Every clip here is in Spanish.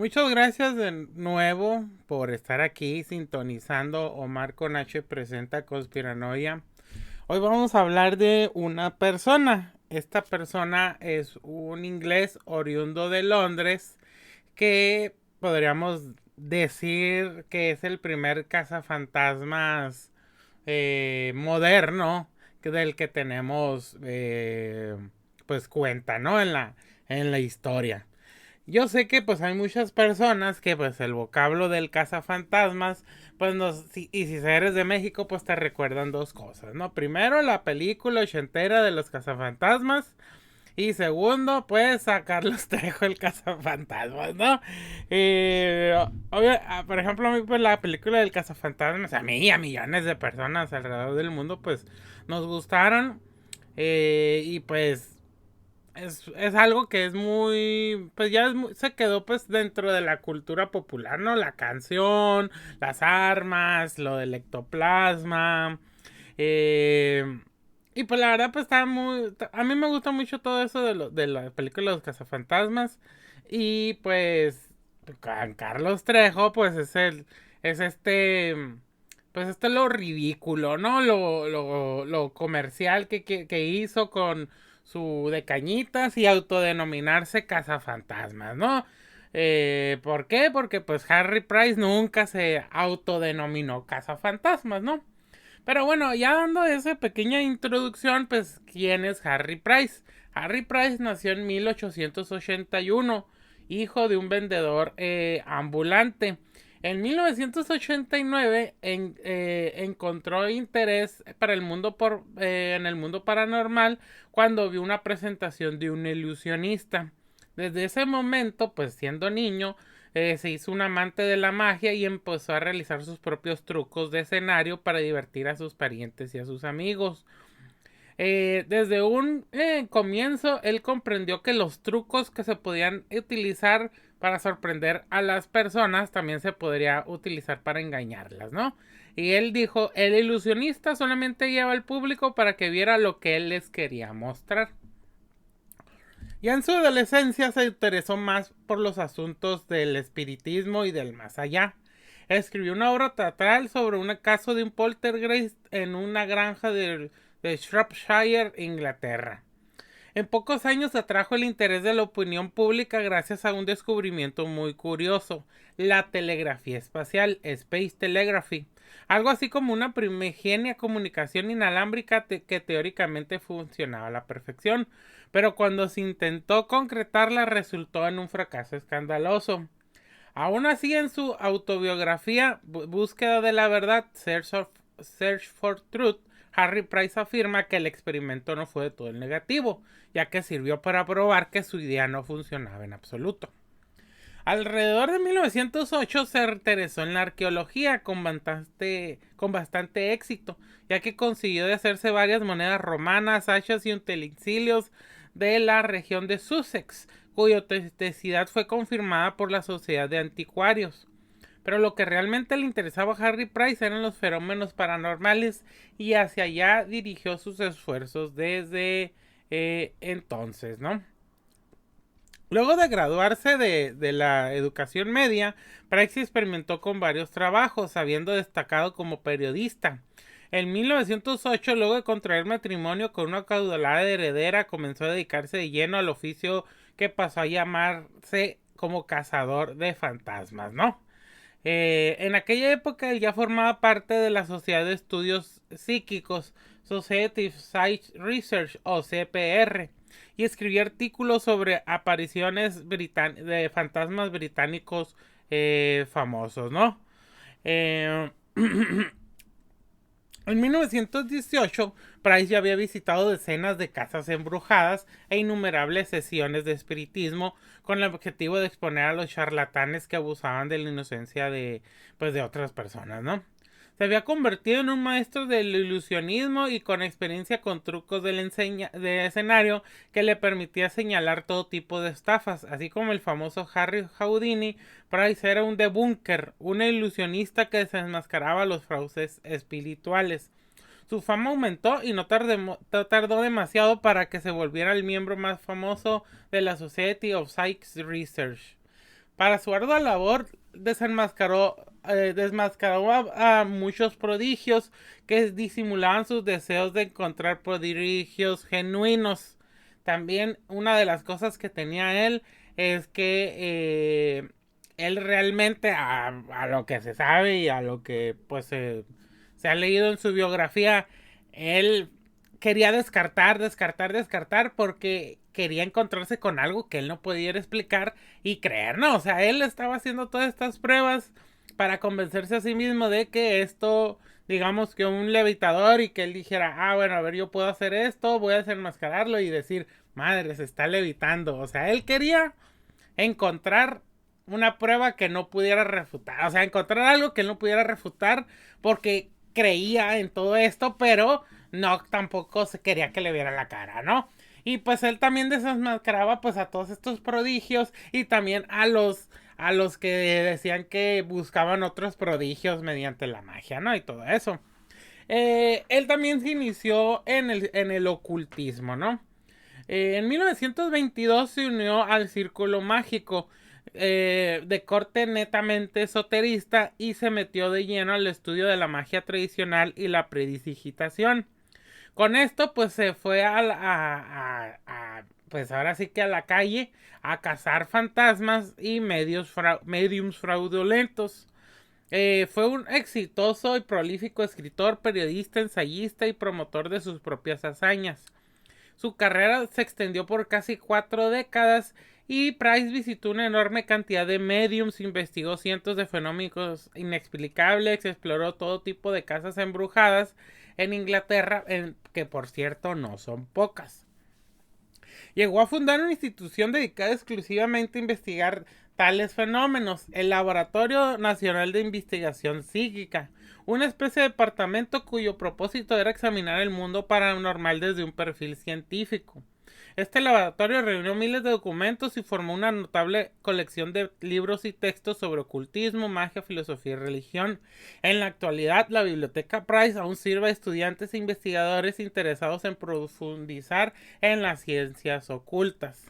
Muchas gracias de nuevo por estar aquí sintonizando Omar con H presenta Conspiranoia. Hoy vamos a hablar de una persona. Esta persona es un inglés oriundo de Londres que podríamos decir que es el primer cazafantasmas moderno del que tenemos pues cuenta, ¿no? En la historia. Yo sé que pues hay muchas personas que pues el vocablo del cazafantasmas pues y si eres de México pues te recuerdan dos cosas, ¿no? Primero la película ochentera de los cazafantasmas y segundo pues a Carlos Trejo el cazafantasmas, ¿no? Por ejemplo a mí pues la película del cazafantasmas a mí y a millones de personas alrededor del mundo pues nos gustaron y pues es algo que es muy, pues ya se quedó pues dentro de la cultura popular, ¿no? La canción, las armas, lo del ectoplasma. eh, y pues la verdad pues está muy, a mí me gusta mucho todo eso de la película de los cazafantasmas. Y pues Carlos Trejo pues es pues lo ridículo, ¿no? Lo comercial que hizo con su de cañitas y autodenominarse cazafantasmas, ¿no? ¿Por qué? Porque pues Harry Price nunca se autodenominó cazafantasmas, ¿no? Pero bueno, ya dando esa pequeña introducción, pues, ¿quién es Harry Price? Harry Price nació en 1881, hijo de un vendedor ambulante. En 1989 encontró interés para en el mundo paranormal cuando vio una presentación de un ilusionista. Desde ese momento, pues siendo niño, se hizo un amante de la magia y empezó a realizar sus propios trucos de escenario para divertir a sus parientes y a sus amigos. Desde un comienzo, él comprendió que los trucos que se podían utilizar para sorprender a las personas también se podría utilizar para engañarlas, ¿no? Y él dijo, el ilusionista solamente lleva al público para que viera lo que él les quería mostrar. Ya en su adolescencia se interesó más por los asuntos del espiritismo y del más allá. Escribió una obra teatral sobre un caso de un poltergeist en una granja de Shropshire, Inglaterra. En pocos años atrajo el interés de la opinión pública gracias a un descubrimiento muy curioso, la telegrafía espacial, Space Telegraphy, algo así como una primigenia comunicación inalámbrica que teóricamente funcionaba a la perfección, pero cuando se intentó concretarla resultó en un fracaso escandaloso. Aún así, en su autobiografía Búsqueda de la Verdad, Search for Truth, Harry Price afirma que el experimento no fue de todo el negativo, ya que sirvió para probar que su idea no funcionaba en absoluto. Alrededor de 1908 se interesó en la arqueología con bastante éxito, ya que consiguió de hacerse varias monedas romanas, hachas y utensilios de la región de Sussex, cuya autenticidad fue confirmada por la Sociedad de Anticuarios. Pero lo que realmente le interesaba a Harry Price eran los fenómenos paranormales y hacia allá dirigió sus esfuerzos desde entonces, ¿no? Luego de graduarse de la educación media, Price experimentó con varios trabajos, habiendo destacado como periodista. En 1908, luego de contraer matrimonio con una caudalada heredera, comenzó a dedicarse de lleno al oficio que pasó a llamarse como cazador de fantasmas, ¿no? En aquella época él ya formaba parte de la Sociedad de Estudios Psíquicos, Society of Psych Research o CPR, y escribió artículos sobre apariciones de fantasmas británicos famosos, ¿no? Eh, En 1918, Price ya había visitado decenas de casas embrujadas e innumerables sesiones de espiritismo con el objetivo de exponer a los charlatanes que abusaban de la inocencia de otras personas, ¿no? Se había convertido en un maestro del ilusionismo y con experiencia con trucos de escenario que le permitía señalar todo tipo de estafas, así como el famoso Harry Houdini. Price era un debunker, un ilusionista que desenmascaraba los fraudes espirituales. Su fama aumentó y no tardó demasiado para que se volviera el miembro más famoso de la Society of Psychic Research. Para su ardua labor desmascaró a muchos prodigios que disimulaban sus deseos de encontrar prodigios genuinos. También una de las cosas que tenía él es que él realmente, a lo que se sabe y a lo que pues se ha leído en su biografía, él quería descartar porque quería encontrarse con algo que él no podía explicar y creer, ¿no? O sea, él estaba haciendo todas estas pruebas para convencerse a sí mismo de que esto, digamos que un levitador, y que él dijera, ah, bueno, a ver, yo puedo hacer esto, voy a desenmascararlo y decir, madre, se está levitando. O sea, él quería encontrar una prueba que no pudiera refutar, o sea, encontrar algo que él no pudiera refutar porque creía en todo esto, pero no tampoco se quería que le viera la cara, ¿no? Y pues él también desmascaraba pues a todos estos prodigios y también a los que decían que buscaban otros prodigios mediante la magia, ¿no? Y todo eso. Él también se inició en el ocultismo, ¿no? En 1922 se unió al Círculo Mágico, de corte netamente esoterista, y se metió de lleno al estudio de la magia tradicional y la prestidigitación. Con esto pues se fue pues ahora sí que a la calle a cazar fantasmas y mediums fraudulentos. Fue un exitoso y prolífico escritor, periodista, ensayista y promotor de sus propias hazañas. Su carrera se extendió por casi 4 décadas y Price visitó una enorme cantidad de mediums, investigó cientos de fenómenos inexplicables, exploró todo tipo de casas embrujadas en Inglaterra, que por cierto no son pocas. Llegó a fundar una institución dedicada exclusivamente a investigar tales fenómenos, el Laboratorio Nacional de Investigación Psíquica, una especie de departamento cuyo propósito era examinar el mundo paranormal desde un perfil científico. Este laboratorio reunió miles de documentos y formó una notable colección de libros y textos sobre ocultismo, magia, filosofía y religión. En la actualidad, la Biblioteca Price aún sirve a estudiantes e investigadores interesados en profundizar en las ciencias ocultas.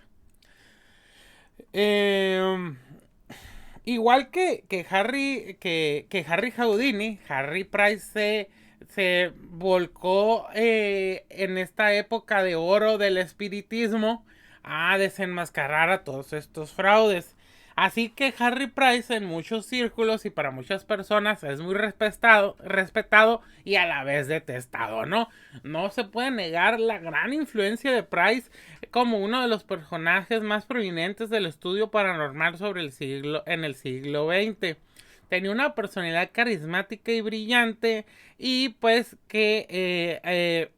Igual que Harry Houdini, Harry Price se volcó en esta época de oro del espiritismo a desenmascarar a todos estos fraudes. Así que Harry Price en muchos círculos y para muchas personas es muy respetado y a la vez detestado, ¿no? No se puede negar la gran influencia de Price como uno de los personajes más prominentes del estudio paranormal en el siglo XX. Tenía una personalidad carismática y brillante y pues que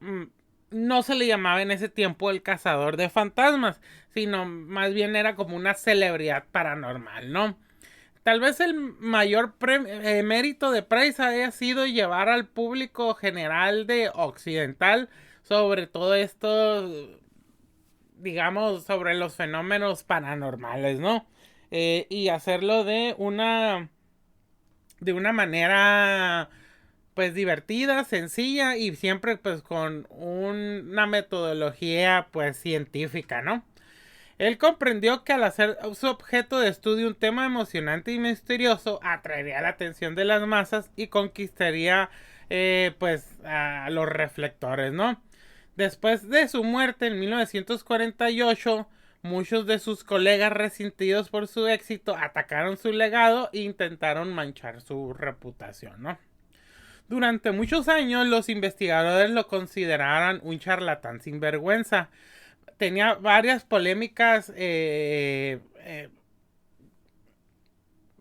no se le llamaba en ese tiempo el cazador de fantasmas, sino más bien era como una celebridad paranormal, ¿no? Tal vez el mayor mérito de Price haya sido llevar al público general de occidental sobre todo esto, digamos, sobre los fenómenos paranormales, ¿no? Y hacerlo de una manera pues divertida, sencilla y siempre pues con una metodología pues científica, ¿no? Él comprendió que al hacer su objeto de estudio un tema emocionante y misterioso atraería la atención de las masas y conquistaría pues a los reflectores, ¿no? Después de su muerte en 1948, muchos de sus colegas resentidos por su éxito atacaron su legado e intentaron manchar su reputación, ¿no? Durante muchos años los investigadores lo consideraron un charlatán sin vergüenza. Tenía varias polémicas,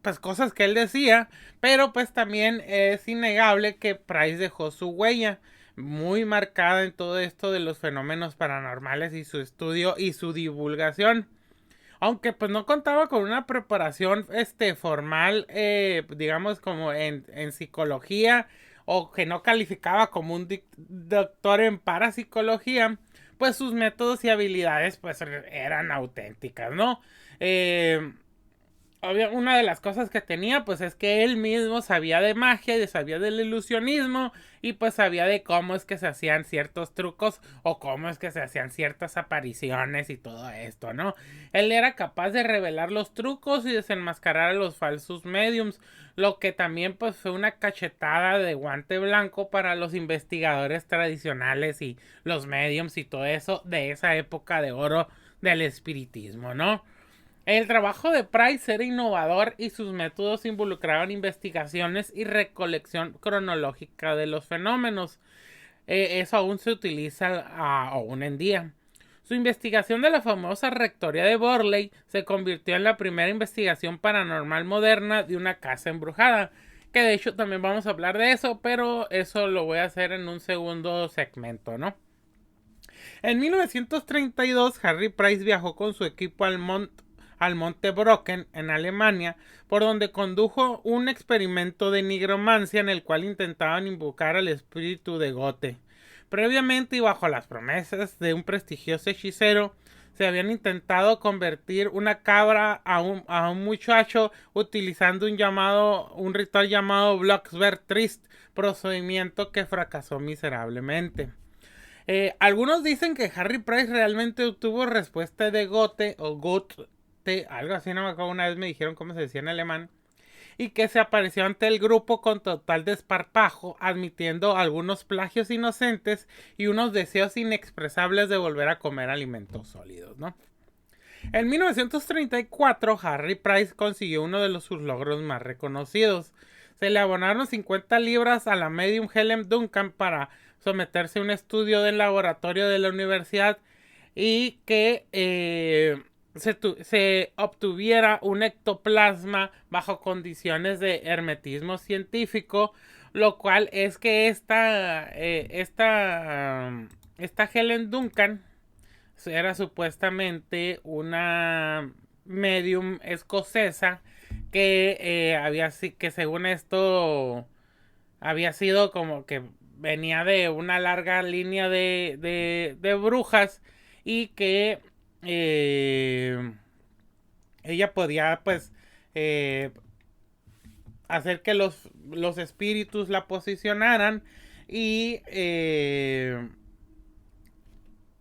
pues cosas que él decía, pero pues también es innegable que Price dejó su huella muy marcada en todo esto de los fenómenos paranormales y su estudio y su divulgación. Aunque pues no contaba con una preparación formal, digamos como en psicología, o que no calificaba como un doctor en parapsicología, pues sus métodos y habilidades pues eran auténticas, ¿no? una de las cosas que tenía, pues es que él mismo sabía de magia y sabía del ilusionismo y pues sabía de cómo es que se hacían ciertos trucos o cómo es que se hacían ciertas apariciones y todo esto, ¿no? Él era capaz de revelar los trucos y desenmascarar a los falsos mediums, lo que también pues fue una cachetada de guante blanco para los investigadores tradicionales y los mediums y todo eso de esa época de oro del espiritismo, ¿no? El trabajo de Price era innovador y sus métodos involucraban investigaciones y recolección cronológica de los fenómenos. Eso aún se utiliza aún en día. Su investigación de la famosa rectoría de Borley se convirtió en la primera investigación paranormal moderna de una casa embrujada. Que de hecho también vamos a hablar de eso, pero eso lo voy a hacer en un segundo segmento, ¿no? En 1932, Harry Price viajó con su equipo al Monte Brocken, en Alemania, por donde condujo un experimento de nigromancia en el cual intentaban invocar al espíritu de Goethe. Previamente y bajo las promesas de un prestigioso hechicero, se habían intentado convertir una cabra a un muchacho utilizando un ritual llamado Blocksberg Trist, procedimiento que fracasó miserablemente. Algunos dicen que Harry Price realmente obtuvo respuesta de Goethe o Goethe, algo así, no me acuerdo, una vez me dijeron cómo se decía en alemán, y que se apareció ante el grupo con total desparpajo, admitiendo algunos plagios inocentes y unos deseos inexpresables de volver a comer alimentos sólidos, ¿no? En 1934, Harry Price consiguió uno de sus logros más reconocidos. Se le abonaron 50 libras a la medium Helen Duncan para someterse a un estudio del laboratorio de la universidad y que se obtuviera un ectoplasma bajo condiciones de hermetismo científico, lo cual es que esta Helen Duncan era supuestamente una medium escocesa que que según esto había sido como que venía de una larga línea de brujas y que ella podía pues hacer que los espíritus la posicionaran y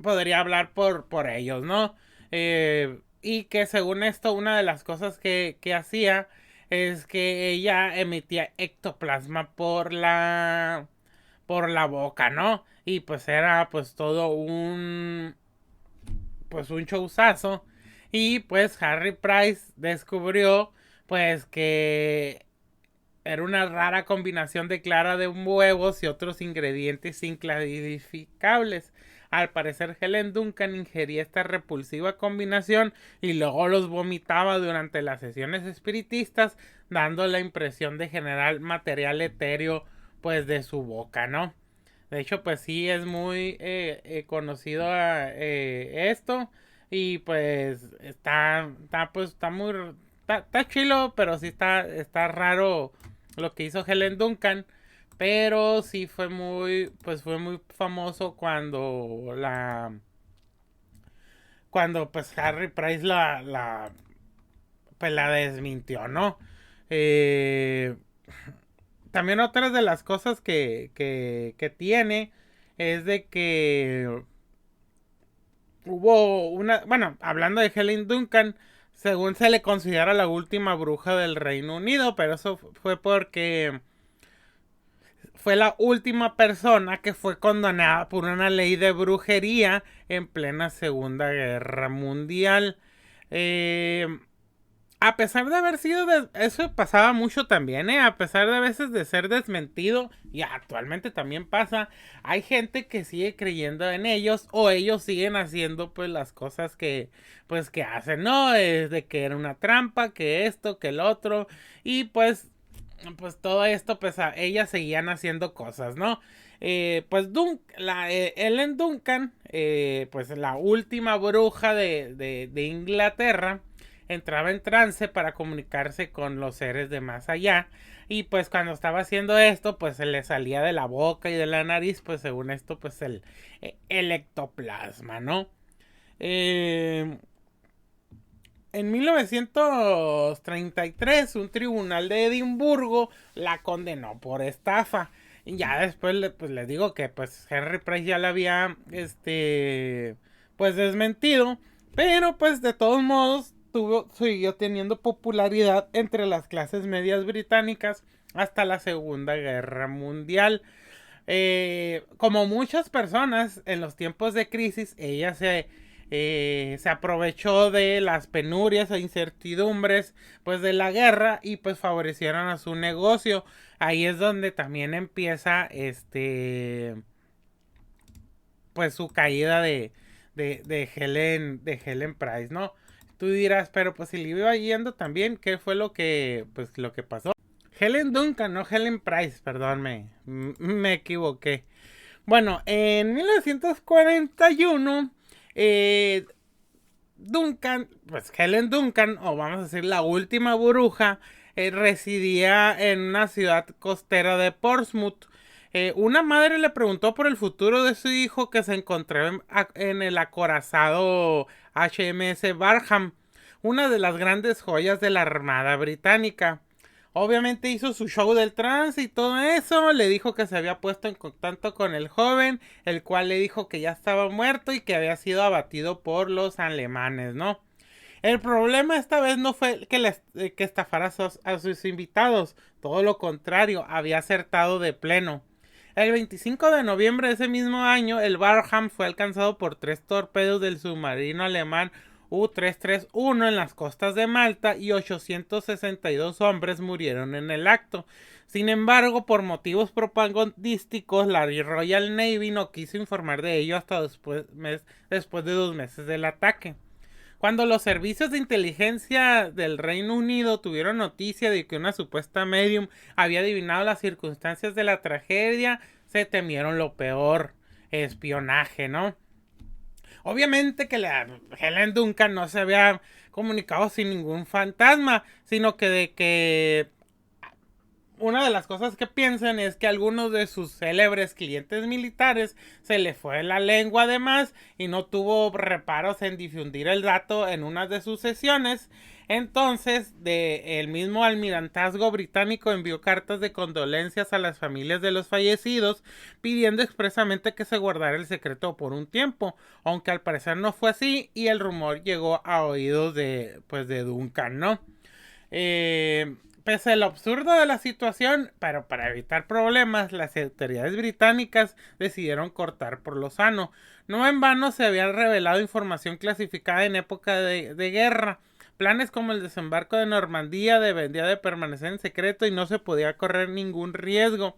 podría hablar por ellos, ¿no? Y que según esto, una de las cosas que hacía es que ella emitía ectoplasma por la boca, ¿no? Y pues era pues todo un showzazo. Y pues Harry Price descubrió pues que era una rara combinación de clara de huevos y otros ingredientes inclasificables. Al parecer Helen Duncan ingería esta repulsiva combinación y luego los vomitaba durante las sesiones espiritistas, dando la impresión de generar material etéreo pues de su boca, ¿no? De hecho pues sí es muy conocido esto y pues está muy está chilo, pero sí está raro lo que hizo Helen Duncan. Pero sí fue muy famoso cuando pues Harry Price pues la desmintió, ¿no? Eh, También otras de las cosas que tiene es de que hubo bueno, hablando de Helen Duncan, según se le considera la última bruja del Reino Unido, pero eso fue porque fue la última persona que fue condenada por una ley de brujería en plena Segunda Guerra Mundial. Eh, a pesar de haber sido eso pasaba mucho también, a pesar de a veces de ser desmentido, y actualmente también pasa, hay gente que sigue creyendo en ellos o ellos siguen haciendo pues las cosas que hacen, ¿no? Es de que era una trampa, que esto, que el otro, y pues todo esto, pues ellas seguían haciendo cosas, ¿no? Pues Ellen Duncan, pues la última bruja de Inglaterra, entraba en trance para comunicarse con los seres de más allá. Y pues cuando estaba haciendo esto, pues se le salía de la boca y de la nariz, pues según esto, pues el ectoplasma, ¿no? En 1933, un tribunal de Edimburgo la condenó por estafa. Y ya después pues les digo que pues Henry Price ya la había pues desmentido. Pero pues de todos modos siguió teniendo popularidad entre las clases medias británicas hasta la Segunda Guerra Mundial. Como muchas personas en los tiempos de crisis, ella se aprovechó de las penurias e incertidumbres pues de la guerra y pues favorecieron a su negocio. Ahí es donde también empieza pues su caída de Helen Price, ¿no? Tú dirás, pero pues si le iba yendo también, ¿qué fue lo que pasó? Helen Duncan, no Helen Price, perdón, me equivoqué. Bueno, en 1941, Duncan, pues Helen Duncan, o vamos a decir la última bruja, residía en una ciudad costera de Portsmouth. Una madre le preguntó por el futuro de su hijo que se encontraba en el acorazado HMS Barham, una de las grandes joyas de la Armada Británica. Obviamente hizo su show del trance y todo eso. Le dijo que se había puesto en contacto con el joven, el cual le dijo que ya estaba muerto y que había sido abatido por los alemanes, ¿no? El problema esta vez no fue que estafara a sus invitados. Todo lo contrario, había acertado de pleno. El 25 de noviembre de ese mismo año, el Barham fue alcanzado por 3 torpedos del submarino alemán U-331 en las costas de Malta y 862 hombres murieron en el acto. Sin embargo, por motivos propagandísticos, la Royal Navy no quiso informar de ello hasta después de 2 meses del ataque. Cuando los servicios de inteligencia del Reino Unido tuvieron noticia de que una supuesta medium había adivinado las circunstancias de la tragedia, se temieron lo peor: espionaje, ¿no? Obviamente que Helen Duncan no se había comunicado sin ningún fantasma, sino que de que una de las cosas que piensan es que algunos de sus célebres clientes militares se le fue la lengua además y no tuvo reparos en difundir el dato en una de sus sesiones. Entonces, el mismo almirantazgo británico envió cartas de condolencias a las familias de los fallecidos, pidiendo expresamente que se guardara el secreto por un tiempo, aunque al parecer no fue así y el rumor llegó a oídos de Duncan, ¿no? Pese al absurdo de la situación, pero para evitar problemas, las autoridades británicas decidieron cortar por lo sano. No en vano se había revelado información clasificada en época de guerra. Planes como el desembarco de Normandía debían de permanecer en secreto y no se podía correr ningún riesgo.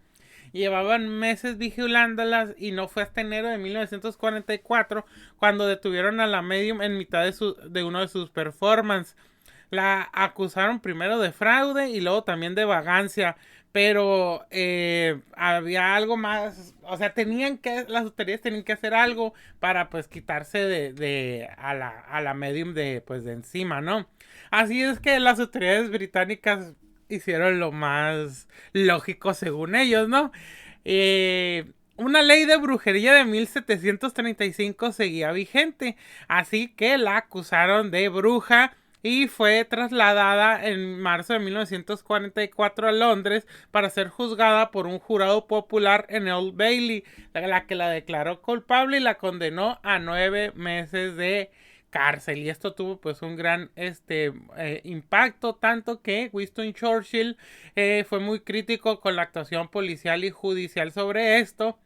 Llevaban meses vigilándolas y no fue hasta enero de 1944 cuando detuvieron a la medium en mitad de uno de sus performances. La acusaron primero de fraude y luego también de vagancia, pero había algo más, o sea, las autoridades tenían que hacer algo para pues quitarse a la medium de encima, ¿no? Así es que las autoridades británicas hicieron lo más lógico según ellos, ¿no? Una ley de brujería de 1735 seguía vigente, así que la acusaron de bruja y fue trasladada en marzo de 1944 a Londres para ser juzgada por un jurado popular en Old Bailey, la que la declaró culpable y la condenó a 9 meses de cárcel. Y esto tuvo pues un gran impacto, tanto que Winston Churchill fue muy crítico con la actuación policial y judicial sobre esto.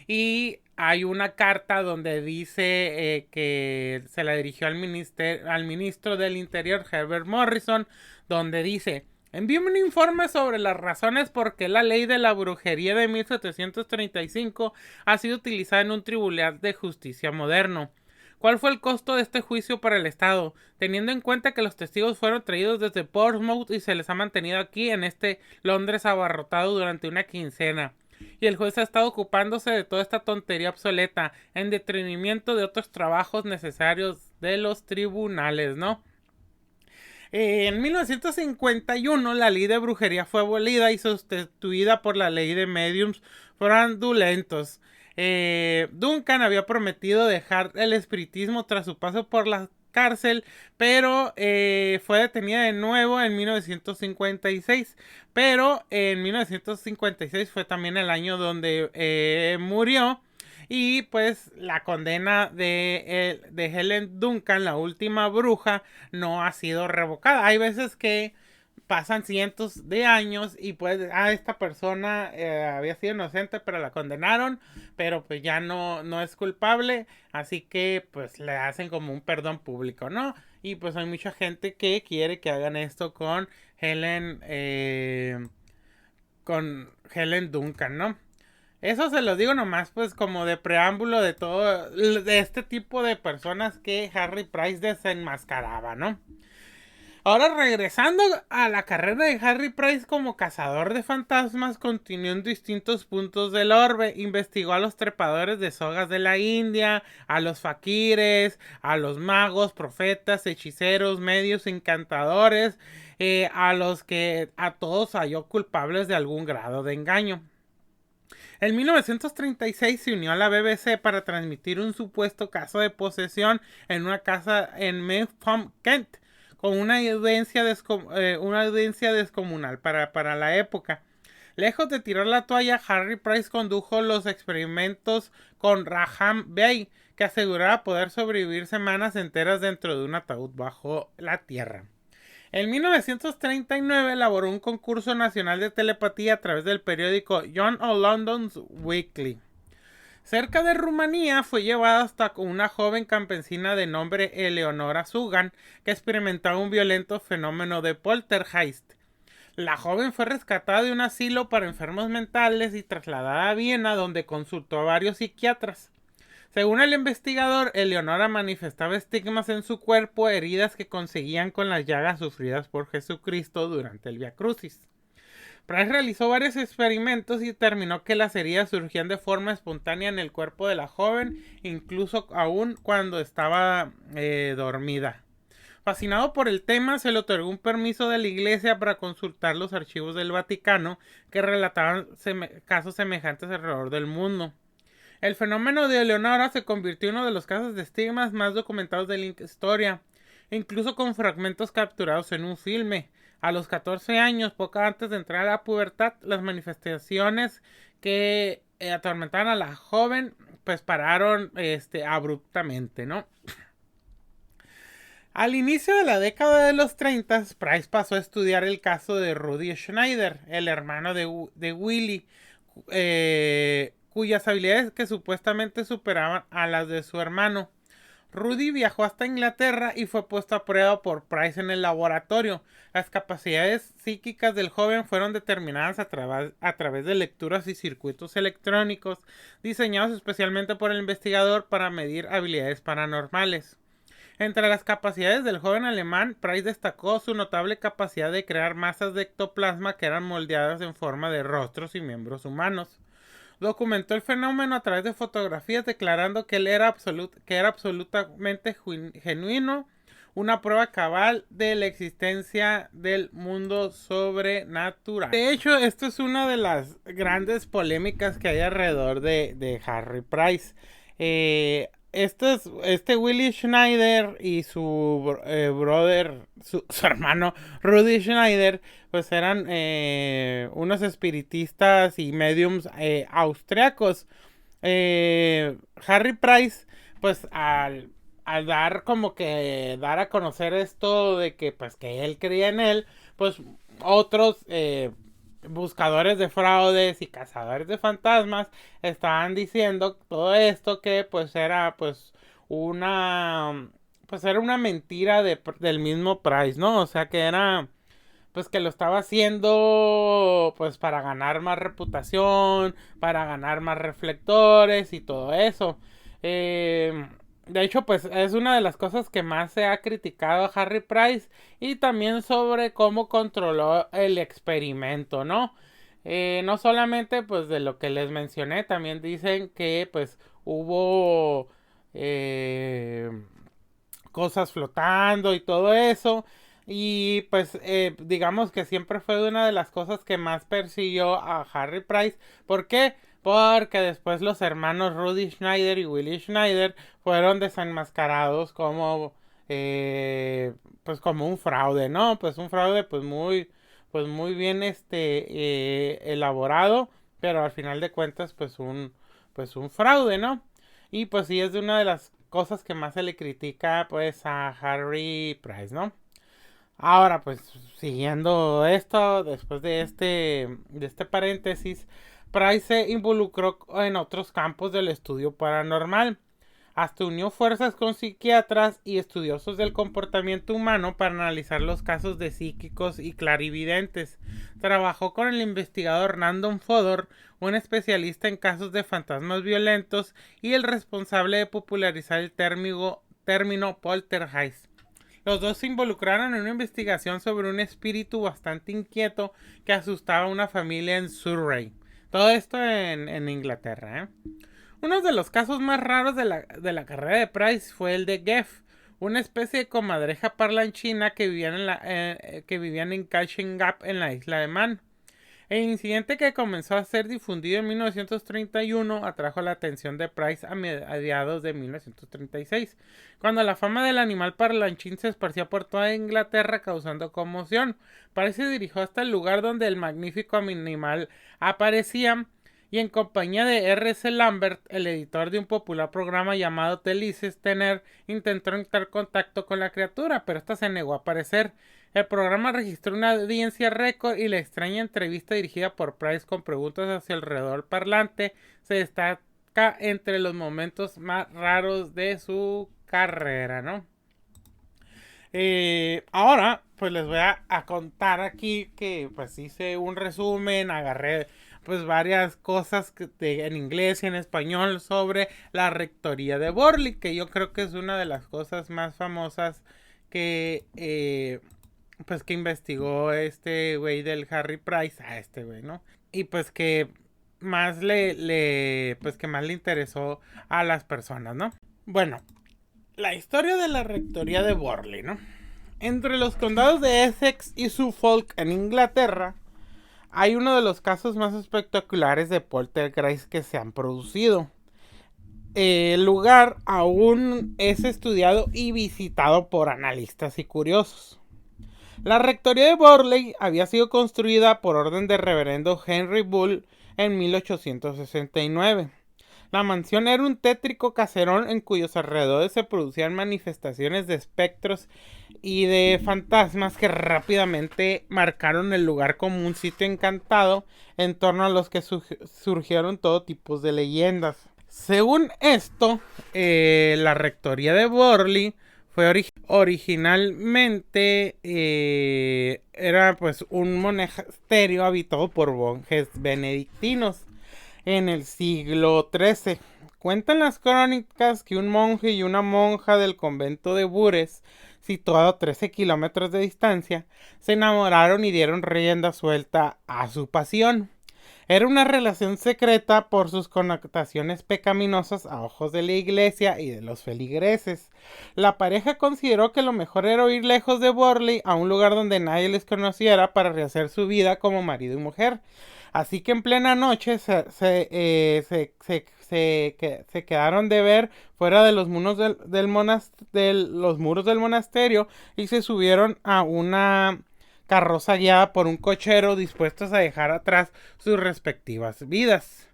Y hay una carta donde dice que se la dirigió al ministro del Interior, Herbert Morrison, donde dice: envíame un informe sobre las razones por qué la ley de la brujería de 1735 ha sido utilizada en un tribunal de justicia moderno. ¿Cuál fue el costo de este juicio para el Estado? Teniendo en cuenta que los testigos fueron traídos desde Portsmouth y se les ha mantenido aquí en este Londres abarrotado durante una quincena. Y el juez ha estado ocupándose de toda esta tontería obsoleta, en detrimento de otros trabajos necesarios de los tribunales, ¿no? En 1951 la ley de brujería fue abolida y sustituida por la ley de mediums fraudulentos. Duncan había prometido dejar el espiritismo tras su paso por la cárcel, pero fue detenida de nuevo en 1956. Pero en 1956 fue también el año donde murió. Y pues la condena de Helen Duncan, la última bruja, no ha sido revocada. Hay veces que pasan cientos de años y pues esta persona había sido inocente pero la condenaron, pero pues ya no es culpable, así que pues le hacen como un perdón público, ¿no? Y pues hay mucha gente que quiere que hagan esto con Helen Duncan, ¿no? Eso se lo digo nomás pues como de preámbulo de todo, de este tipo de personas que Harry Price desenmascaraba, ¿no? Ahora regresando a la carrera de Harry Price como cazador de fantasmas, continuó en distintos puntos del orbe, investigó a los trepadores de sogas de la India, a los faquires, a los magos, profetas, hechiceros, medios, encantadores, a todos halló culpables de algún grado de engaño. En 1936 se unió a la BBC para transmitir un supuesto caso de posesión en una casa en Mayfair, Kent, con una audiencia descomunal para la época. Lejos de tirar la toalla, Harry Price condujo los experimentos con Raham Bey, que aseguraba poder sobrevivir semanas enteras dentro de un ataúd bajo la tierra. En 1939 elaboró un concurso nacional de telepatía a través del periódico John o' London's Weekly. Cerca de Rumanía fue llevada hasta una joven campesina de nombre Eleonora Sugan, que experimentaba un violento fenómeno de poltergeist. La joven fue rescatada de un asilo para enfermos mentales y trasladada a Viena, donde consultó a varios psiquiatras. Según el investigador, Eleonora manifestaba estigmas en su cuerpo, heridas que conseguían con las llagas sufridas por Jesucristo durante el Vía Crucis. Price realizó varios experimentos y determinó que las heridas surgían de forma espontánea en el cuerpo de la joven, incluso aún cuando estaba dormida. Fascinado por el tema, se le otorgó un permiso de la iglesia para consultar los archivos del Vaticano que relataban casos semejantes alrededor del mundo. El fenómeno de Eleonora se convirtió en uno de los casos de estigmas más documentados de la historia, incluso con fragmentos capturados en un filme. A los 14 años, poco antes de entrar a la pubertad, las manifestaciones que atormentaban a la joven, pues pararon abruptamente, ¿no? Al inicio de la década de los 30, Price pasó a estudiar el caso de Rudy Schneider, el hermano de Willy, cuyas habilidades que supuestamente superaban a las de su hermano. Rudy viajó hasta Inglaterra y fue puesto a prueba por Price en el laboratorio. Las capacidades psíquicas del joven fueron determinadas a través de lecturas y circuitos electrónicos diseñados especialmente por el investigador para medir habilidades paranormales. Entre las capacidades del joven alemán, Price destacó su notable capacidad de crear masas de ectoplasma que eran moldeadas en forma de rostros y miembros humanos. Documentó el fenómeno a través de fotografías, declarando que era absolutamente genuino, una prueba cabal de la existencia del mundo sobrenatural. De hecho, esto es una de las grandes polémicas que hay alrededor de Harry Price. Este Willy Schneider y su brother, su hermano Rudy Schneider, pues eran unos espiritistas y mediums austriacos. Harry Price, pues al dar a conocer esto de que pues que él creía en él, pues otros buscadores de fraudes y cazadores de fantasmas estaban diciendo todo esto que pues era una mentira del mismo Price, ¿no? O sea que era pues que lo estaba haciendo pues para ganar más reputación, para ganar más reflectores y todo eso. De hecho, pues es una de las cosas que más se ha criticado a Harry Price, y también sobre cómo controló el experimento, ¿no? No solamente pues de lo que les mencioné, también dicen que pues hubo cosas flotando y todo eso. Y pues digamos que siempre fue una de las cosas que más persiguió a Harry Price. ¿Por qué? Porque después los hermanos Rudy Schneider y Willy Schneider fueron desenmascarados como pues como un fraude, ¿no? Pues un fraude pues muy bien elaborado, pero al final de cuentas pues un fraude, ¿no? Y pues sí es de una de las cosas que más se le critica pues a Harry Price, ¿no? Ahora, pues, siguiendo esto, después de este paréntesis, Price se involucró en otros campos del estudio paranormal. Hasta unió fuerzas con psiquiatras y estudiosos del comportamiento humano para analizar los casos de psíquicos y clarividentes. Trabajó con el investigador Random Fodor, un especialista en casos de fantasmas violentos y el responsable de popularizar el término poltergeist. Los dos se involucraron en una investigación sobre un espíritu bastante inquieto que asustaba a una familia en Surrey. Todo esto en Inglaterra, ¿eh? Uno de los casos más raros de la carrera de Price fue el de Geff, una especie de comadreja parlanchina que vivían en Cashin Gap en la isla de Man. El incidente, que comenzó a ser difundido en 1931, atrajo la atención de Price a mediados de 1936, cuando la fama del animal parlanchín se esparció por toda Inglaterra causando conmoción. Price se dirigió hasta el lugar donde el magnífico animal aparecía y, en compañía de R.C. Lambert, el editor de un popular programa llamado The Listener, intentó entrar en contacto con la criatura, pero esta se negó a aparecer. El programa registró una audiencia récord y la extraña entrevista, dirigida por Price con preguntas hacia alrededor parlante, se destaca entre los momentos más raros de su carrera, ¿no? Ahora, pues les voy a contar aquí que pues hice un resumen, agarré pues varias cosas en inglés y en español sobre la rectoría de Borley, que yo creo que es una de las cosas más famosas que pues que investigó este güey del Harry Price, a este güey, ¿no? Y pues que más pues que más le interesó a las personas, ¿no? Bueno, la historia de la rectoría de Borley, ¿no? Entre los condados de Essex y Suffolk en Inglaterra, hay uno de los casos más espectaculares de poltergeist que se han producido. El lugar aún es estudiado y visitado por analistas y curiosos. La rectoría de Borley había sido construida por orden del reverendo Henry Bull en 1869. La mansión era un tétrico caserón en cuyos alrededores se producían manifestaciones de espectros y de fantasmas que rápidamente marcaron el lugar como un sitio encantado, en torno a los que surgieron todo tipo de leyendas. Según esto, la rectoría de Borley fue originalmente era pues un monasterio habitado por monjes benedictinos en el siglo XIII. Cuentan las crónicas que un monje y una monja del convento de Bures, situado a 13 kilómetros de distancia, se enamoraron y dieron rienda suelta a su pasión. Era una relación secreta por sus connotaciones pecaminosas a ojos de la iglesia y de los feligreses. La pareja consideró que lo mejor era huir lejos de Borley a un lugar donde nadie les conociera para rehacer su vida como marido y mujer. Así que en plena noche se quedaron de ver fuera de los muros los muros del monasterio y se subieron a una carroza guiada por un cochero, dispuestos a dejar atrás sus respectivas vidas.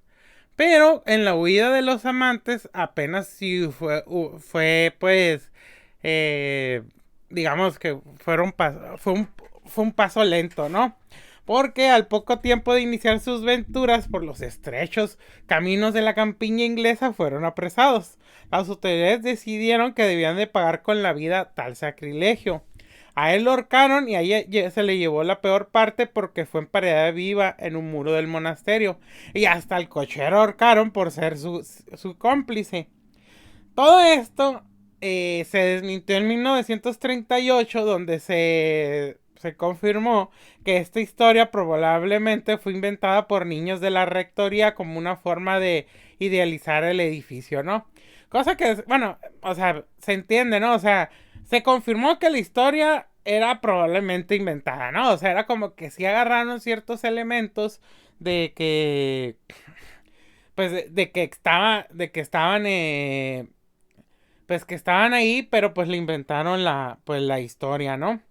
Pero en la huida de los amantes apenas sí fue pues digamos que fue un paso lento, ¿no? Porque al poco tiempo de iniciar sus aventuras por los estrechos caminos de la campiña inglesa fueron apresados. Las autoridades decidieron que debían de pagar con la vida tal sacrilegio. A él lo ahorcaron y ahí se le llevó la peor parte, porque fue emparedada viva en un muro del monasterio. Y hasta el cochero ahorcaron por ser su cómplice. Todo esto se desmintió en 1938, donde se confirmó que esta historia probablemente fue inventada por niños de la rectoría como una forma de idealizar el edificio, ¿no? Cosa que, bueno, o sea, se entiende, ¿no? O sea, se confirmó que la historia era probablemente inventada, ¿no? O sea, era como que sí agarraron ciertos elementos de que, pues, de que estaban, pues que estaban ahí, pero pues le inventaron la historia, ¿no?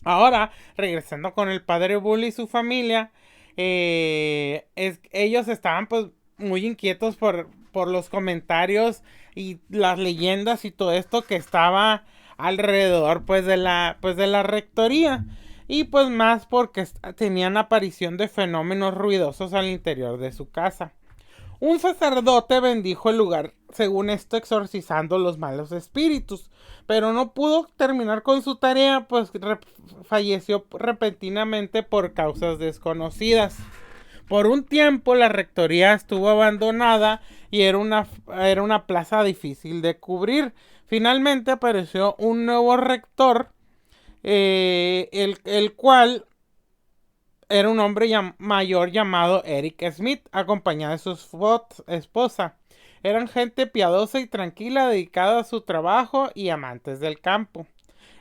Ahora, regresando con el padre Bull y su familia, ellos estaban pues muy inquietos por los comentarios y las leyendas y todo esto que estaba alrededor pues de la rectoría. Y pues más porque tenían aparición de fenómenos ruidosos al interior de su casa. Un sacerdote bendijo el lugar, según esto exorcizando los malos espíritus, pero no pudo terminar con su tarea, pues falleció repentinamente por causas desconocidas. Por un tiempo la rectoría estuvo abandonada y era una plaza difícil de cubrir. Finalmente apareció un nuevo rector, el cual era un hombre mayor llamado Eric Smith, acompañado de su esposa. Eran gente piadosa y tranquila, dedicada a su trabajo y amantes del campo.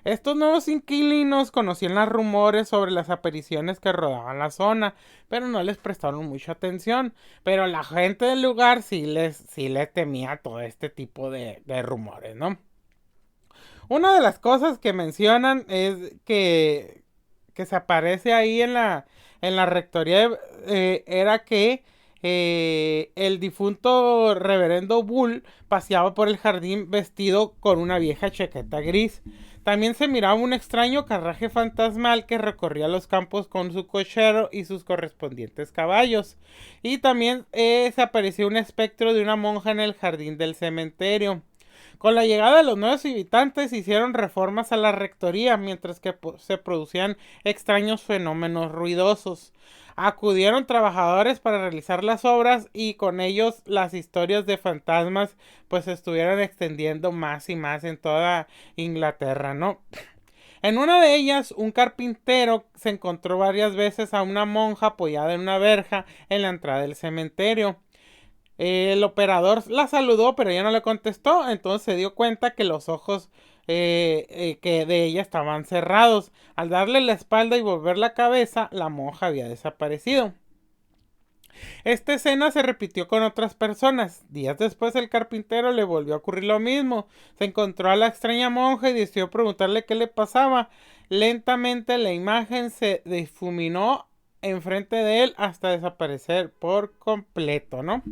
Estos nuevos inquilinos conocían los rumores sobre las apariciones que rodaban la zona, pero no les prestaron mucha atención. Pero la gente del lugar sí les temía todo este tipo de rumores, ¿no? Una de las cosas que mencionan es que se aparece ahí en la rectoría era que el difunto reverendo Bull paseaba por el jardín vestido con una vieja chaqueta gris. También se miraba un extraño carruaje fantasmal que recorría los campos con su cochero y sus correspondientes caballos. Y también se apareció un espectro de una monja en el jardín del cementerio. Con la llegada de los nuevos habitantes hicieron reformas a la rectoría, mientras que se producían extraños fenómenos ruidosos. Acudieron trabajadores para realizar las obras y con ellos las historias de fantasmas pues se estuvieron extendiendo más y más en toda Inglaterra, ¿no? En una de ellas, un carpintero se encontró varias veces a una monja apoyada en una verja en la entrada del cementerio. El operador la saludó, pero ella no le contestó. Entonces se dio cuenta que los ojos que de ella estaban cerrados. Al darle la espalda y volver la cabeza, la monja había desaparecido. Esta escena se repitió con otras personas. Días después el carpintero le volvió a ocurrir lo mismo. Se encontró a la extraña monja y decidió preguntarle qué le pasaba. Lentamente la imagen se difuminó enfrente de él hasta desaparecer por completo, ¿no?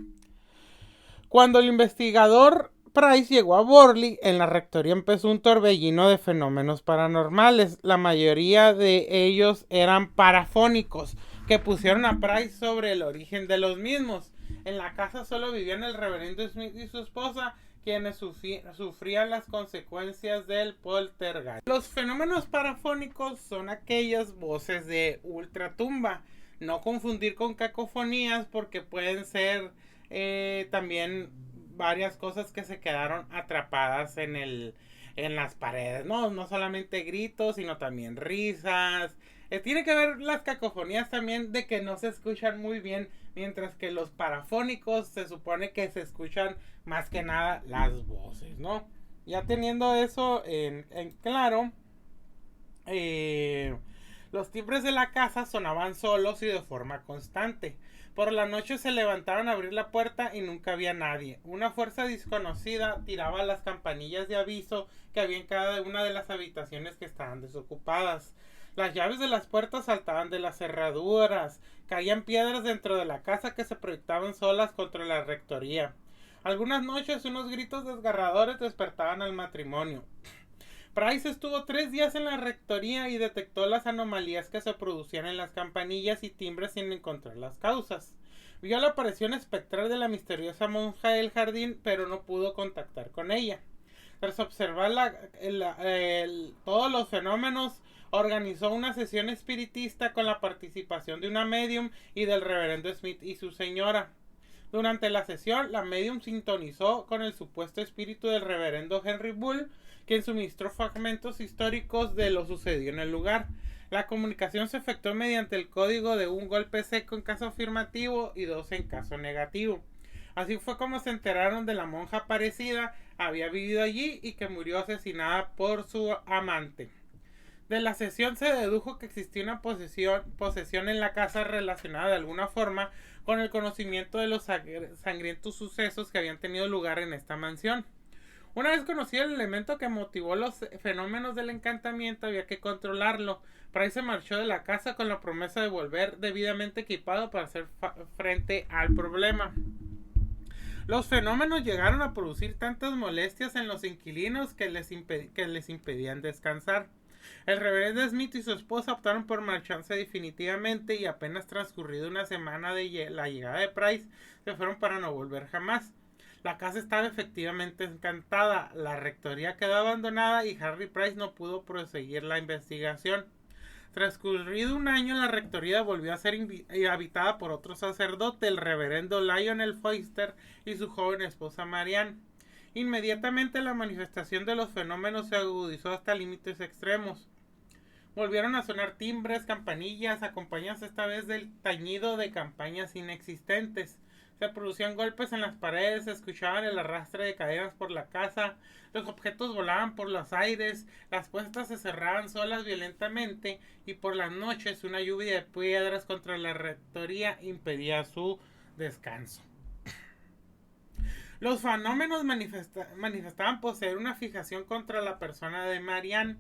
Cuando el investigador Price llegó a Borley, en la rectoría empezó un torbellino de fenómenos paranormales. La mayoría de ellos eran parafónicos, que pusieron a Price sobre el origen de los mismos. En la casa solo vivían el reverendo Smith y su esposa, quienes sufrían las consecuencias del poltergeist. Los fenómenos parafónicos son aquellas voces de ultratumba. No confundir con cacofonías porque pueden ser también varias cosas que se quedaron atrapadas en las paredes, no solamente gritos, sino también risas. Tiene que ver las cacofonías también de que no se escuchan muy bien, mientras que los parafónicos se supone que se escuchan más que nada las voces, ¿no? Ya teniendo eso en claro, los timbres de la casa sonaban solos y de forma constante. Por la noche se levantaban a abrir la puerta y nunca había nadie. Una fuerza desconocida tiraba las campanillas de aviso que había en cada una de las habitaciones que estaban desocupadas. Las llaves de las puertas saltaban de las cerraduras. Caían piedras dentro de la casa que se proyectaban solas contra la rectoría. Algunas noches unos gritos desgarradores despertaban al matrimonio. Price estuvo 3 días en la rectoría y detectó las anomalías que se producían en las campanillas y timbres sin encontrar las causas. Vio la aparición espectral de la misteriosa monja del jardín, pero no pudo contactar con ella. Tras observar todos los fenómenos, organizó una sesión espiritista con la participación de una medium y del reverendo Smith y su señora. Durante la sesión, la medium sintonizó con el supuesto espíritu del reverendo Henry Bull, quien suministró fragmentos históricos de lo sucedido en el lugar. La comunicación se efectuó mediante el código de un golpe seco en caso afirmativo y 2 en caso negativo. Así fue como se enteraron de la monja aparecida, había vivido allí y que murió asesinada por su amante. De la sesión se dedujo que existía una posesión en la casa relacionada de alguna forma con el conocimiento de los sangrientos sucesos que habían tenido lugar en esta mansión. Una vez conocido el elemento que motivó los fenómenos del encantamiento, había que controlarlo. Price se marchó de la casa con la promesa de volver debidamente equipado para hacer frente al problema. Los fenómenos llegaron a producir tantas molestias en los inquilinos que les impedían descansar. El reverendo Smith y su esposa optaron por marcharse definitivamente y apenas transcurrido una semana de la llegada de Price, se fueron para no volver jamás. La casa estaba efectivamente encantada, la rectoría quedó abandonada y Harry Price no pudo proseguir la investigación. Transcurrido un año, la rectoría volvió a ser habitada por otro sacerdote, el reverendo Lionel Foyster y su joven esposa Marianne. Inmediatamente la manifestación de los fenómenos se agudizó hasta límites extremos. Volvieron a sonar timbres, campanillas, acompañadas esta vez del tañido de campanas inexistentes. Se producían golpes en las paredes, se escuchaban el arrastre de cadenas por la casa, los objetos volaban por los aires, las puertas se cerraban solas violentamente y por las noches una lluvia de piedras contra la rectoría impedía su descanso. Los fenómenos manifestaban poseer una fijación contra la persona de Marianne.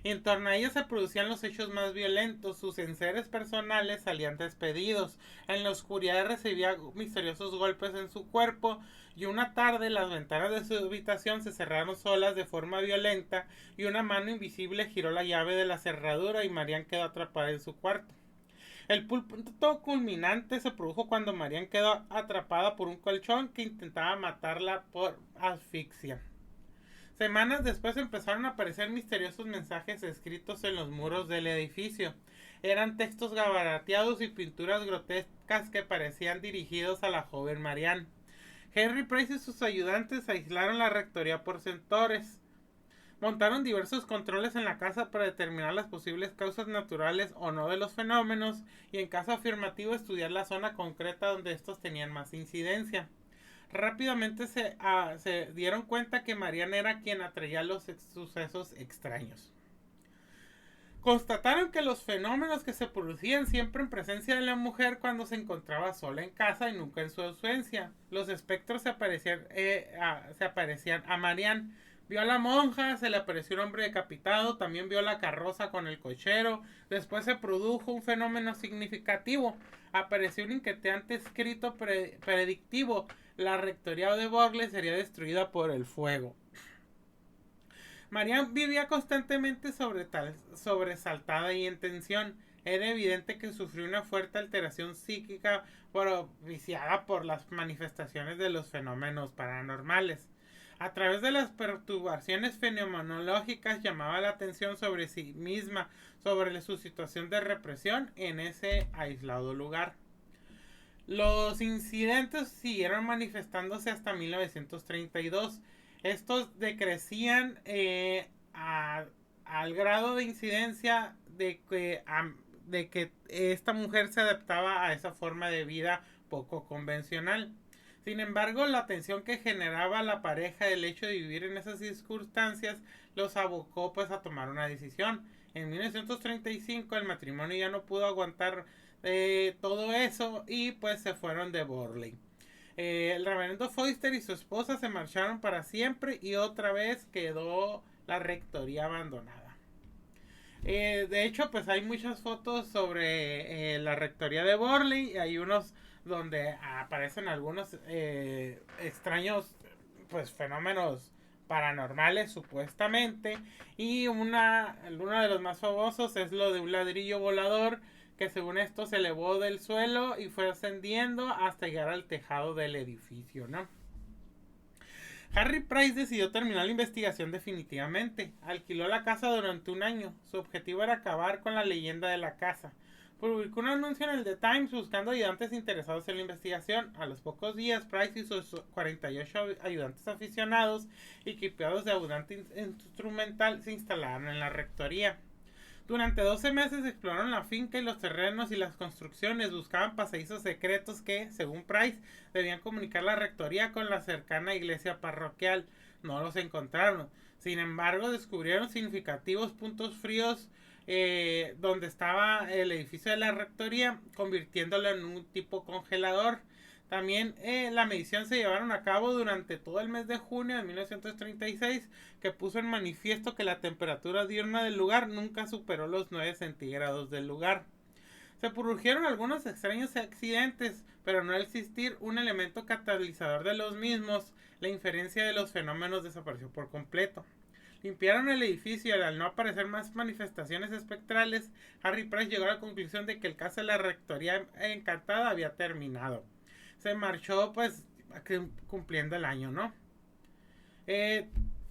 En torno a ella se producían los hechos más violentos, sus enseres personales salían despedidos, en la oscuridad recibía misteriosos golpes en su cuerpo y una tarde las ventanas de su habitación se cerraron solas de forma violenta y una mano invisible giró la llave de la cerradura y Marianne quedó atrapada en su cuarto. El punto culminante se produjo cuando Marianne quedó atrapada por un colchón que intentaba matarla por asfixia. Semanas después empezaron a aparecer misteriosos mensajes escritos en los muros del edificio. Eran textos gabarateados y pinturas grotescas que parecían dirigidos a la joven Marianne. Henry Price y sus ayudantes aislaron la rectoría por sectores. Montaron diversos controles en la casa para determinar las posibles causas naturales o no de los fenómenos y en caso afirmativo estudiar la zona concreta donde estos tenían más incidencia. Rápidamente se dieron cuenta que Marianne era quien atraía los sucesos extraños. Constataron que los fenómenos que se producían siempre en presencia de la mujer cuando se encontraba sola en casa y nunca en su ausencia. Los espectros se aparecían a Marianne. Vio a la monja, se le apareció un hombre decapitado, también vio la carroza con el cochero. Después se produjo un fenómeno significativo. Apareció un inquietante escrito predictivo. La rectoría de Burley sería destruida por el fuego. Marianne vivía constantemente sobresaltada y en tensión. Era evidente que sufrió una fuerte alteración psíquica propiciada por las manifestaciones de los fenómenos paranormales. A través de las perturbaciones fenomenológicas llamaba la atención sobre sí misma, sobre su situación de represión en ese aislado lugar. Los incidentes siguieron manifestándose hasta 1932. Estos decrecían al grado de incidencia de que esta mujer se adaptaba a esa forma de vida poco convencional. Sin embargo, la tensión que generaba la pareja, el hecho de vivir en esas circunstancias, los abocó pues a tomar una decisión. En 1935 el matrimonio ya no pudo aguantar todo eso y pues se fueron de Burley. El reverendo Foyster y su esposa se marcharon para siempre y otra vez quedó la rectoría abandonada. De hecho, pues hay muchas fotos sobre la rectoría de Burley. Hay unos donde aparecen algunos extraños pues fenómenos paranormales supuestamente. Y uno de los más famosos es lo de un ladrillo volador que según esto se elevó del suelo y fue ascendiendo hasta llegar al tejado del edificio, ¿no? Harry Price decidió terminar la investigación definitivamente. Alquiló la casa durante un año. Su objetivo era acabar con la leyenda de la casa. Publicó un anuncio en el The Times buscando ayudantes interesados en la investigación. A los pocos días, Price y sus 48 ayudantes aficionados, equipados de abundante instrumental, se instalaron en la rectoría. Durante 12 meses exploraron la finca y los terrenos y las construcciones, buscaban pasadizos secretos que, según Price, debían comunicar la rectoría con la cercana iglesia parroquial. No los encontraron. Sin embargo, descubrieron significativos puntos fríos donde estaba el edificio de la rectoría, convirtiéndolo en un tipo congelador. También la medición se llevaron a cabo durante todo el mes de junio de 1936, que puso en manifiesto que la temperatura diurna del lugar nunca superó los 9 centígrados del lugar. Se produjeron algunos extraños accidentes, pero no al existir un elemento catalizador de los mismos, la inferencia de los fenómenos desapareció por completo. Limpiaron el edificio y al no aparecer más manifestaciones espectrales, Harry Price llegó a la conclusión de que el caso de la Rectoría Encantada había terminado. Se marchó pues cumpliendo el año, ¿no?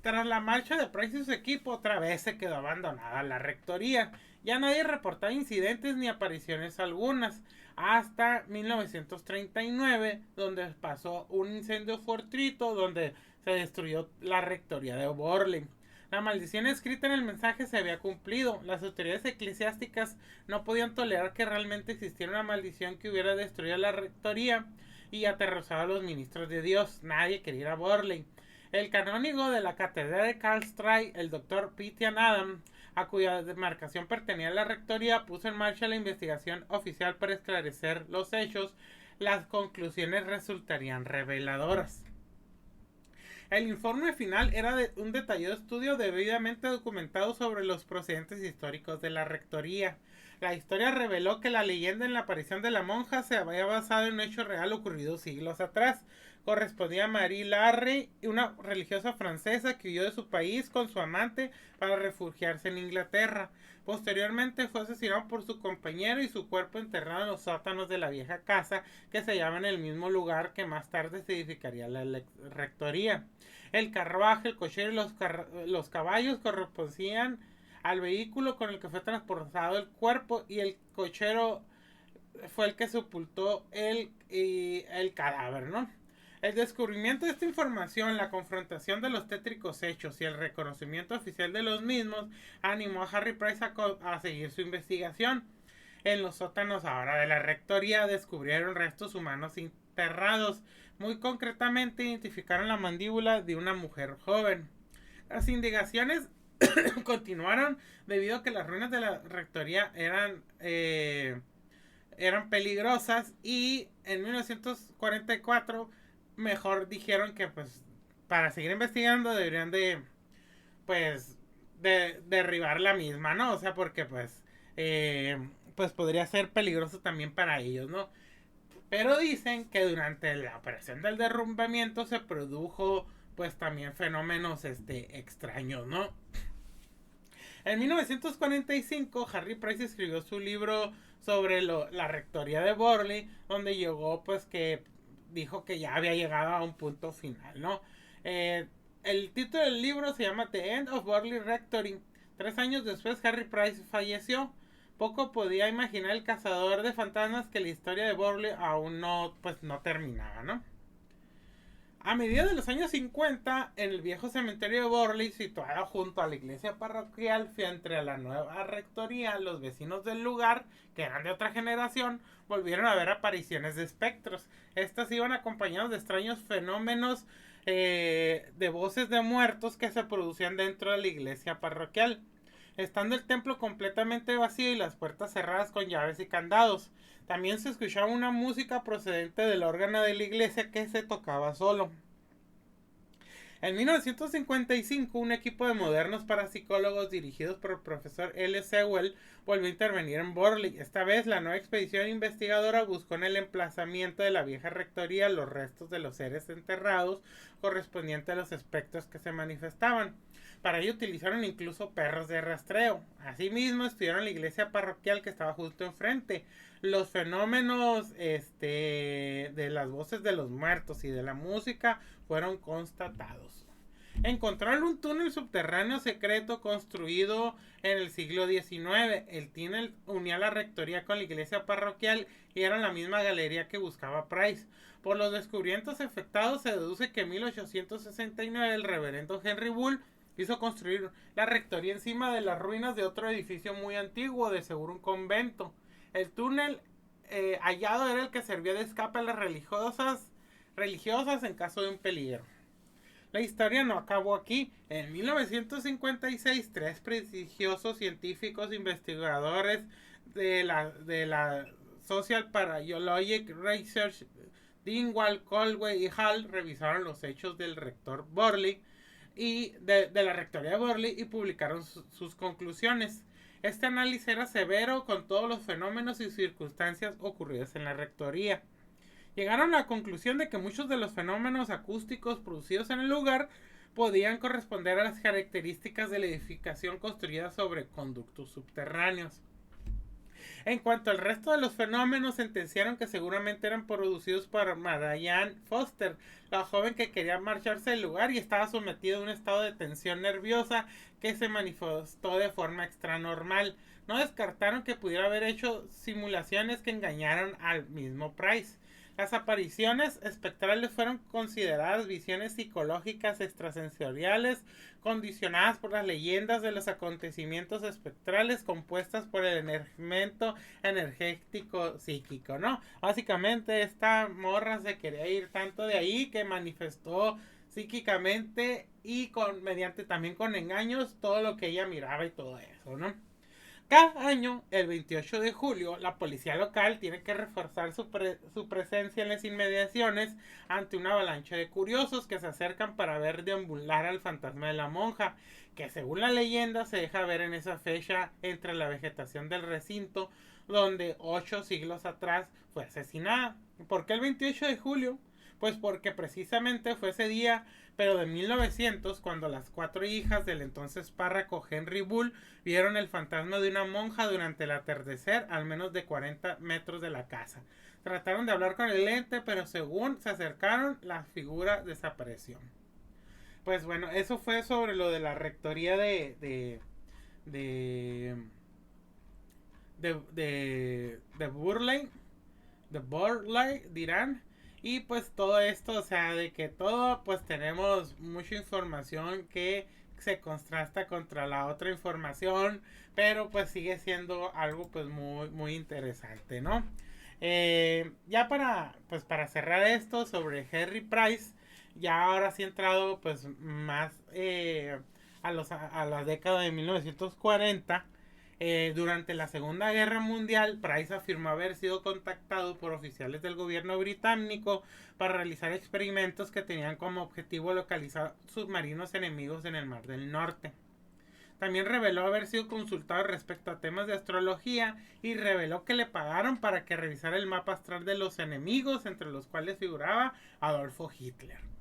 Tras la marcha de Price y su equipo, otra vez se quedó abandonada la rectoría. Ya nadie reportaba incidentes ni apariciones algunas, hasta 1939, donde pasó un incendio fortuito donde se destruyó la rectoría de Oberlin. La maldición escrita en el mensaje se había cumplido. Las autoridades eclesiásticas no podían tolerar que realmente existiera una maldición que hubiera destruido la rectoría y aterrorizado a los ministros de Dios. Nadie quería ir a Oberlin. El canónigo de la catedral de Karlsruhe, el doctor Pitian Adam, a cuya demarcación pertenecía la rectoría, puso en marcha la investigación oficial para esclarecer los hechos. Las conclusiones resultarían reveladoras. El informe final era un detallado estudio debidamente documentado sobre los procedentes históricos de la rectoría. La historia reveló que la leyenda en la aparición de la monja se había basado en un hecho real ocurrido siglos atrás. Correspondía a Marie Larrey, una religiosa francesa que huyó de su país con su amante para refugiarse en Inglaterra. Posteriormente fue asesinado por su compañero y su cuerpo enterrado en los sótanos de la vieja casa que se hallaba en el mismo lugar que más tarde se edificaría la rectoría. El carruaje, el cochero y los caballos correspondían al vehículo con el que fue transportado el cuerpo, y el cochero fue el que sepultó el cadáver, ¿no? El descubrimiento de esta información, la confrontación de los tétricos hechos y el reconocimiento oficial de los mismos animó a Harry Price a seguir su investigación. En los sótanos ahora de la rectoría descubrieron restos humanos enterrados. Muy concretamente identificaron la mandíbula de una mujer joven. Las indagaciones continuaron debido a que las ruinas de la rectoría eran peligrosas, y en 1944 mejor dijeron que pues para seguir investigando deberían de pues de derribar la misma, ¿no? O sea, porque pues podría ser peligroso también para ellos, ¿no? Pero dicen que durante la operación del derrumbamiento se produjo pues también fenómenos extraños, ¿no? En 1945 Harry Price escribió su libro sobre la rectoría de Burley, donde llegó pues que dijo que ya había llegado a un punto final, ¿no? El título del libro se llama The End of Burley Rectory. 3 años después Harry Price falleció. Poco podía imaginar el cazador de fantasmas que la historia de Burley aún no terminaba, ¿no? A mediados de los años 50, en el viejo cementerio de Burley, situado junto a la iglesia parroquial frente a la nueva rectoría, los vecinos del lugar, que eran de otra generación, volvieron a ver apariciones de espectros. Estas iban acompañadas de extraños fenómenos de voces de muertos que se producían dentro de la iglesia parroquial, estando el templo completamente vacío y las puertas cerradas con llaves y candados. También se escuchaba una música procedente del órgano de la iglesia que se tocaba solo. En 1955, un equipo de modernos parapsicólogos dirigidos por el profesor L. Sewell volvió a intervenir en Burley. Esta vez, la nueva expedición investigadora buscó en el emplazamiento de la vieja rectoría los restos de los seres enterrados correspondientes a los espectros que se manifestaban. Para ello utilizaron incluso perros de rastreo. Asimismo, estudiaron la iglesia parroquial que estaba justo enfrente. Los fenómenos de las voces de los muertos y de la música fueron constatados. Encontraron un túnel subterráneo secreto construido en el siglo XIX. El túnel unía la rectoría con la iglesia parroquial y era la misma galería que buscaba Price. Por los descubrimientos efectuados se deduce que en 1869 el reverendo Henry Bull hizo construir la rectoría encima de las ruinas de otro edificio muy antiguo, de seguro un convento. El túnel hallado era el que servía de escape a las religiosas en caso de un peligro. La historia no acabó aquí. En 1956, 3 prestigiosos científicos investigadores de la Social Parapsychological Research Dingwall, Colway y Hall revisaron los hechos del rector Burley y de la rectoría de Burley y publicaron sus conclusiones. Este análisis era severo con todos los fenómenos y circunstancias ocurridas en la rectoría. Llegaron a la conclusión de que muchos de los fenómenos acústicos producidos en el lugar podían corresponder a las características de la edificación construida sobre conductos subterráneos. En cuanto al resto de los fenómenos, sentenciaron que seguramente eran producidos por Marianne Foster, la joven que quería marcharse del lugar y estaba sometida a un estado de tensión nerviosa que se manifestó de forma extranormal. No descartaron que pudiera haber hecho simulaciones que engañaron al mismo Price. Las apariciones espectrales fueron consideradas visiones psicológicas extrasensoriales condicionadas por las leyendas de los acontecimientos espectrales compuestas por el elemento energético psíquico, ¿no? Básicamente esta morra se quería ir tanto de ahí que manifestó psíquicamente y mediante también con engaños todo lo que ella miraba y todo eso, ¿no? Cada año, el 28 de julio, la policía local tiene que reforzar su presencia en las inmediaciones ante una avalancha de curiosos que se acercan para ver deambular al fantasma de la monja, que según la leyenda se deja ver en esa fecha entre la vegetación del recinto donde 8 siglos atrás fue asesinada. ¿Por qué el 28 de julio? Pues porque precisamente fue ese día, pero de 1900, cuando las 4 hijas del entonces párroco Henry Bull vieron el fantasma de una monja durante el atardecer a menos de 40 metros de la casa. Trataron de hablar con el ente, pero según se acercaron, la figura desapareció. Pues bueno, eso fue sobre lo de la rectoría de Burley, de Burley, dirán. Y pues todo esto, o sea, de que todo, pues tenemos mucha información que se contrasta contra la otra información, pero pues sigue siendo algo pues muy interesante, ¿no? Ya para cerrar esto sobre Harry Price, ya ahora sí he entrado pues más a la década de 1940. Durante la Segunda Guerra Mundial, Price afirmó haber sido contactado por oficiales del gobierno británico para realizar experimentos que tenían como objetivo localizar submarinos enemigos en el Mar del Norte. También reveló haber sido consultado respecto a temas de astrología y reveló que le pagaron para que revisara el mapa astral de los enemigos, entre los cuales figuraba Adolfo Hitler.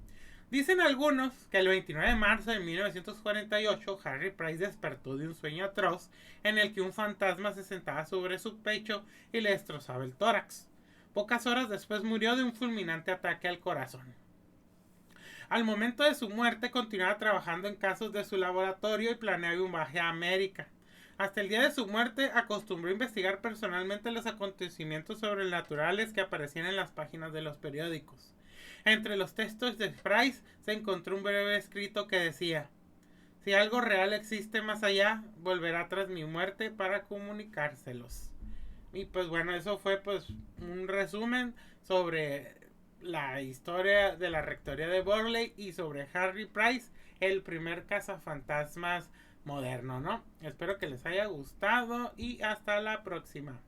Dicen algunos que el 29 de marzo de 1948 Harry Price despertó de un sueño atroz en el que un fantasma se sentaba sobre su pecho y le destrozaba el tórax. Pocas horas después murió de un fulminante ataque al corazón. Al momento de su muerte continuaba trabajando en casos de su laboratorio y planeaba un viaje a América. Hasta el día de su muerte acostumbró a investigar personalmente los acontecimientos sobrenaturales que aparecían en las páginas de los periódicos. Entre los textos de Price se encontró un breve escrito que decía: si algo real existe más allá, volverá tras mi muerte para comunicárselos. Y pues bueno, eso fue pues un resumen sobre la historia de la rectoría de Burley y sobre Harry Price, el primer cazafantasmas moderno, ¿no? Espero que les haya gustado y hasta la próxima.